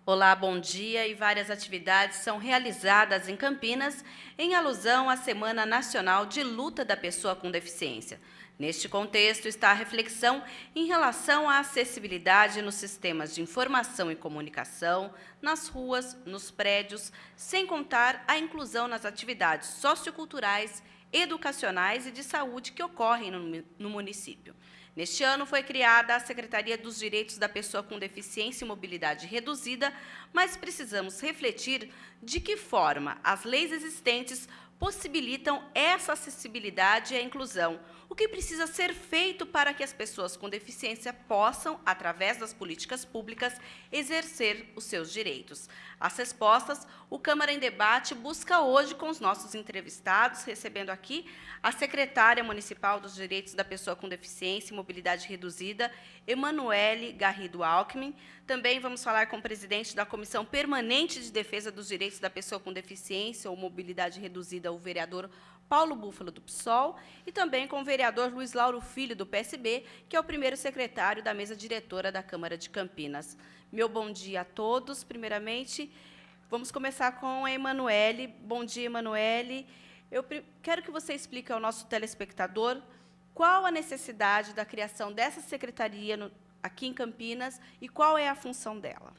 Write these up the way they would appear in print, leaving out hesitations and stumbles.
Olá, bom dia. E várias atividades são realizadas em Campinas em alusão à Semana Nacional de Luta da Pessoa com Deficiência. Neste contexto está a reflexão em relação à acessibilidade nos sistemas de informação e comunicação, nas ruas, nos prédios, sem contar a inclusão nas atividades socioculturais, educacionais e de saúde que ocorrem no município. Neste ano foi criada a Secretaria dos Direitos da Pessoa com Deficiência e Mobilidade Reduzida, mas precisamos refletir de que forma as leis existentes possibilitam essa acessibilidade e a inclusão. O que precisa ser feito para que as pessoas com deficiência possam, através das políticas públicas, exercer os seus direitos? As respostas, o Câmara em Debate busca hoje com os nossos entrevistados, recebendo aqui a secretária municipal dos Direitos da Pessoa com Deficiência e Mobilidade Reduzida, Emanuele Garrido Alckmin. Também vamos falar com o presidente da Comissão Permanente de Defesa dos Direitos da Pessoa com Deficiência ou Mobilidade Reduzida, o vereador Paulo Búfalo, do PSOL, e também com o vereador Luiz Lauro Filho, do PSB, que é o primeiro secretário da mesa diretora da Câmara de Campinas. Meu bom dia a todos. Primeiramente, vamos começar com a Emanuele. Bom dia, Emanuele. Eu quero que você explique ao nosso telespectador qual a necessidade da criação dessa secretaria aqui em Campinas e qual é a função dela.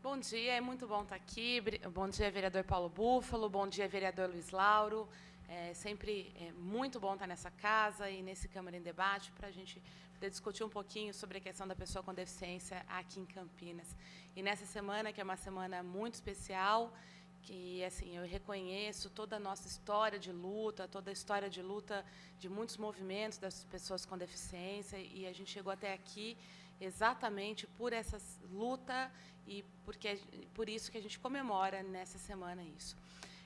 Bom dia, é muito bom estar aqui. Bom dia, vereador Paulo Búfalo. Bom dia, vereador Luiz Lauro. É sempre muito bom estar nessa casa e nesse Câmara em Debate para a gente poder discutir um pouquinho sobre a questão da pessoa com deficiência aqui em Campinas. E nessa semana, que é uma semana muito especial, que assim eu reconheço toda a nossa história de luta, toda a história de luta de muitos movimentos das pessoas com deficiência, e a gente chegou até aqui exatamente por essa luta e por isso que a gente comemora nessa semana isso.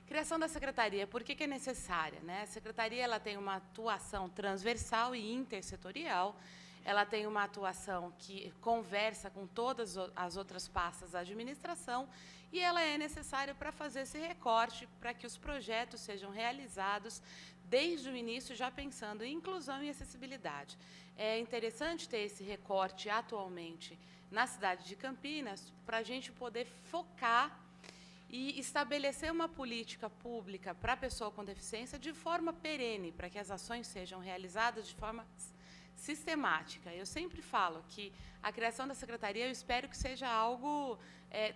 Criação da secretaria, por que é necessária, né? A secretaria ela tem uma atuação transversal e intersetorial, ela tem uma atuação que conversa com todas as outras pastas da administração e ela é necessária para fazer esse recorte, para que os projetos sejam realizados desde o início, já pensando em inclusão e acessibilidade. É interessante ter esse recorte atualmente na cidade de Campinas para a gente poder focar e estabelecer uma política pública para a pessoa com deficiência de forma perene, para que as ações sejam realizadas de forma sistemática. Eu sempre falo que a criação da secretaria, eu espero que seja algo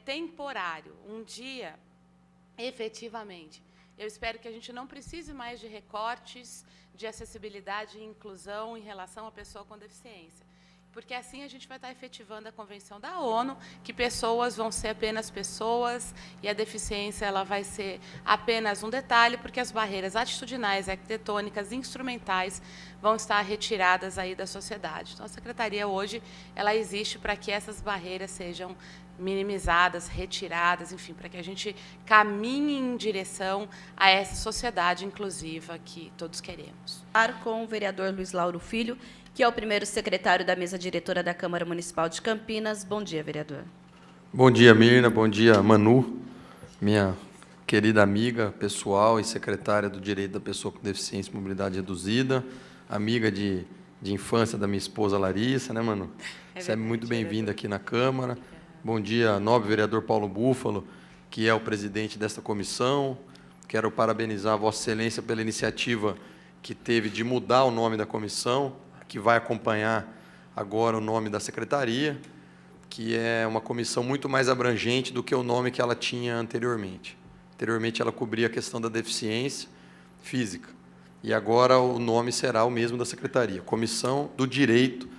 temporário, um dia, efetivamente. Eu espero que a gente não precise mais de recortes de acessibilidade e inclusão em relação à pessoa com deficiência, porque assim a gente vai estar efetivando a Convenção da ONU, que pessoas vão ser apenas pessoas e a deficiência ela vai ser apenas um detalhe, porque as barreiras atitudinais, arquitetônicas, instrumentais vão estar retiradas aí da sociedade. Então, a Secretaria hoje ela existe para que essas barreiras sejam minimizadas, retiradas, enfim, para que a gente caminhe em direção a essa sociedade inclusiva que todos queremos. Com o vereador Luiz Lauro Filho, que é o primeiro secretário da mesa diretora da Câmara Municipal de Campinas. Bom dia, vereador. Bom dia, Mirna. Bom dia, Manu, minha querida amiga pessoal e secretária do Direito da Pessoa com Deficiência e Mobilidade Reduzida, amiga de infância da minha esposa Larissa, né, Manu? Você é muito bem-vinda aqui na Câmara. Bom dia, nobre vereador Paulo Búfalo, que é o presidente desta comissão. Quero parabenizar a Vossa Excelência pela iniciativa que teve de mudar o nome da comissão, que vai acompanhar agora o nome da secretaria, que é uma comissão muito mais abrangente do que o nome que ela tinha anteriormente. Anteriormente, ela cobria a questão da deficiência física, e agora o nome será o mesmo da secretaria, Comissão do Direito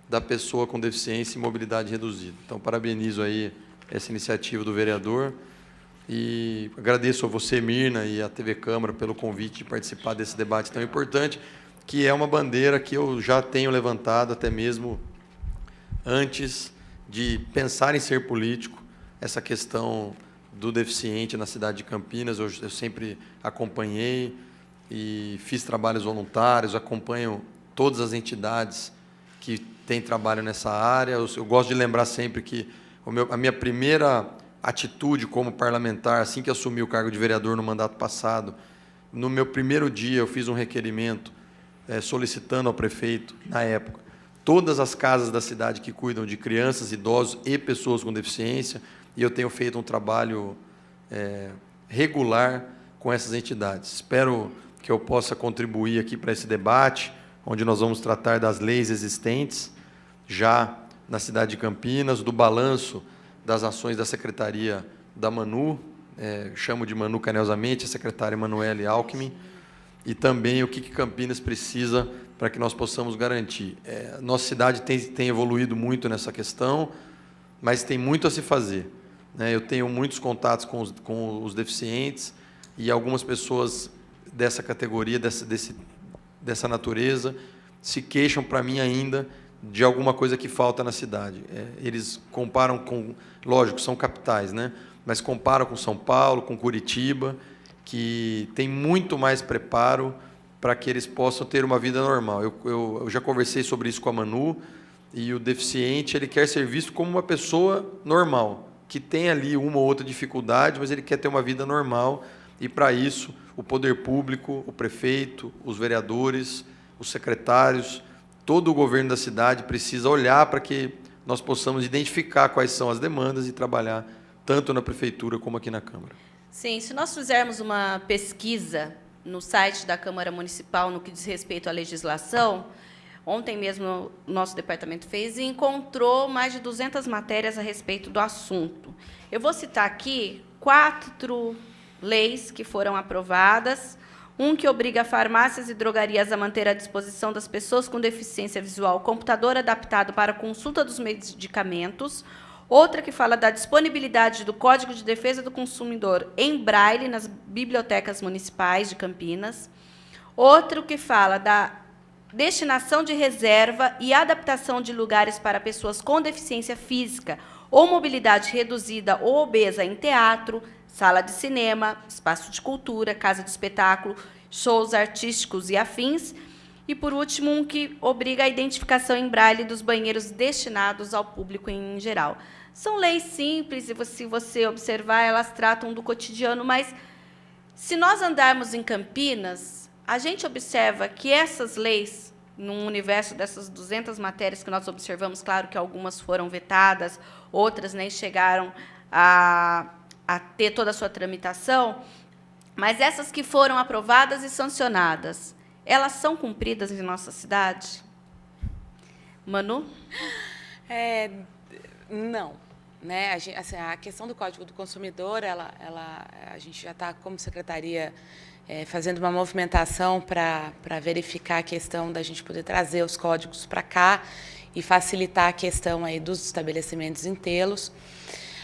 da Pessoa com Deficiência e Mobilidade Reduzida. Então, parabenizo aí essa iniciativa do vereador e agradeço a você, Mirna, e à TV Câmara pelo convite de participar desse debate tão importante, que é uma bandeira que eu já tenho levantado até mesmo antes de pensar em ser político, essa questão do deficiente na cidade de Campinas. Eu sempre acompanhei e fiz trabalhos voluntários, acompanho todas as entidades que têm trabalho nessa área. Eu gosto de lembrar sempre que a minha primeira atitude como parlamentar, assim que assumi o cargo de vereador no mandato passado, no meu primeiro dia eu fiz um requerimento solicitando ao prefeito, na época, todas as casas da cidade que cuidam de crianças, idosos e pessoas com deficiência, e eu tenho feito um trabalho regular com essas entidades. Espero que eu possa contribuir aqui para esse debate, onde nós vamos tratar das leis existentes, já na cidade de Campinas, do balanço das ações da Secretaria da Manu, chamo de Manu carinhosamente, a secretária Emanuele Alckmin, e também o que Campinas precisa para que nós possamos garantir. Nossa cidade tem evoluído muito nessa questão, mas tem muito a se fazer, né? Eu tenho muitos contatos com os deficientes e algumas pessoas dessa categoria, dessa natureza, se queixam para mim ainda de alguma coisa que falta na cidade. Eles comparam com, lógico, são capitais, né? Mas comparam com São Paulo, com Curitiba, que tem muito mais preparo para que eles possam ter uma vida normal. Eu já conversei sobre isso com a Manu, e o deficiente ele quer ser visto como uma pessoa normal, que tem ali uma ou outra dificuldade, mas ele quer ter uma vida normal, e para isso o poder público, o prefeito, os vereadores, os secretários, todo o governo da cidade precisa olhar para que nós possamos identificar quais são as demandas e trabalhar tanto na prefeitura como aqui na Câmara. Sim, se nós fizermos uma pesquisa no site da Câmara Municipal no que diz respeito à legislação, ontem mesmo o nosso departamento fez e encontrou mais de 200 matérias a respeito do assunto. Eu vou citar aqui 4 leis que foram aprovadas. Um que obriga farmácias e drogarias a manter à disposição das pessoas com deficiência visual computador adaptado para consulta dos medicamentos. Outra que fala da disponibilidade do Código de Defesa do Consumidor em braille nas bibliotecas municipais de Campinas. Outro que fala da destinação de reserva e adaptação de lugares para pessoas com deficiência física ou mobilidade reduzida ou obesa em teatro, sala de cinema, espaço de cultura, casa de espetáculo, shows artísticos e afins. E, por último, um que obriga a identificação em braille dos banheiros destinados ao público em geral. São leis simples, e se você observar, elas tratam do cotidiano, mas, se nós andarmos em Campinas, a gente observa que essas leis, num universo dessas 200 matérias que nós observamos, claro que algumas foram vetadas, outras nem chegaram a ter toda a sua tramitação, mas essas que foram aprovadas e sancionadas, elas são cumpridas em nossa cidade? Manu? Não. Né? A questão do Código do Consumidor, a gente já está, como secretaria, fazendo uma movimentação para verificar a questão da gente poder trazer os códigos para cá e facilitar a questão aí dos estabelecimentos em tê-los.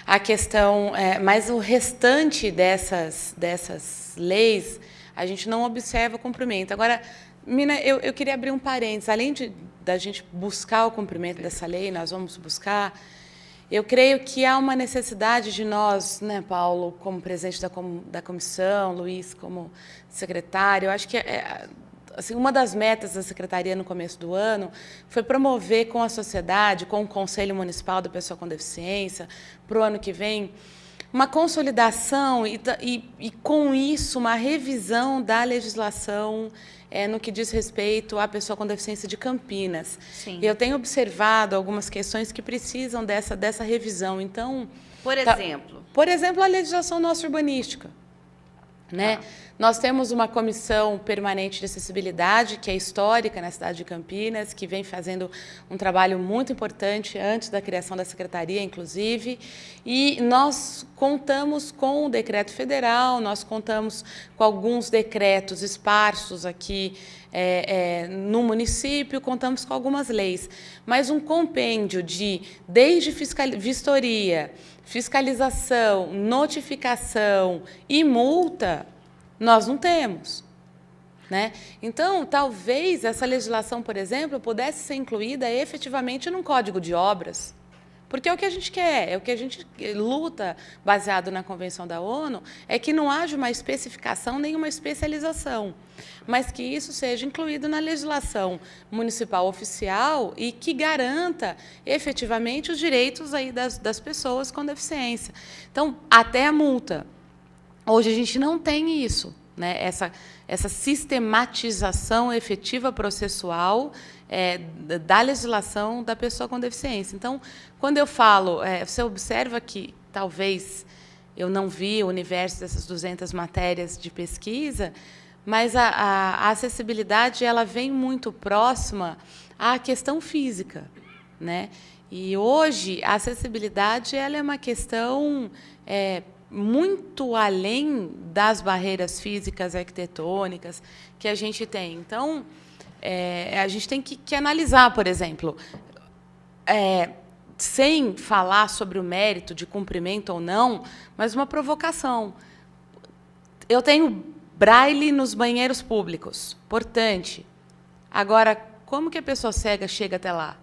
A questão, mas o restante dessas leis, a gente não observa o cumprimento. Agora, Mina, eu queria abrir um parênteses. Além da gente buscar o cumprimento dessa lei, nós vamos buscar, eu creio que há uma necessidade de nós, né, Paulo, como presidente da comissão, Luiz como secretário, eu acho que assim, uma das metas da secretaria no começo do ano foi promover com a sociedade, com o Conselho Municipal da Pessoa com Deficiência, para o ano que vem, uma consolidação e com isso, uma revisão da legislação no que diz respeito à pessoa com deficiência de Campinas. Sim. Eu tenho observado algumas questões que precisam dessa revisão. Então, por exemplo? Por exemplo, a legislação nossa urbanística. Né? Nós temos uma comissão permanente de acessibilidade, que é histórica na cidade de Campinas, que vem fazendo um trabalho muito importante antes da criação da secretaria, inclusive, e nós contamos com o decreto federal, nós contamos com alguns decretos esparsos aqui no município, contamos com algumas leis, mas um compêndio desde vistoria, fiscalização, notificação e multa, nós não temos. Né? Então, talvez essa legislação, por exemplo, pudesse ser incluída efetivamente num código de obras. Porque é o que a gente quer, é o que a gente luta, baseado na Convenção da ONU, é que não haja uma especificação nem uma especialização, mas que isso seja incluído na legislação municipal oficial e que garanta efetivamente os direitos aí das pessoas com deficiência. Então, até a multa. Hoje a gente não tem isso, né? Essa sistematização efetiva processual da legislação da pessoa com deficiência. Então, quando eu falo, você observa que talvez eu não vi o universo dessas 200 matérias de pesquisa, mas a acessibilidade ela vem muito próxima à questão física, né? E hoje a acessibilidade ela é uma questão muito além das barreiras físicas arquitetônicas que a gente tem. Então, a gente tem que analisar, por exemplo, sem falar sobre o mérito de cumprimento ou não, mas uma provocação. Eu tenho braille nos banheiros públicos, importante. Agora, como que a pessoa cega chega até lá?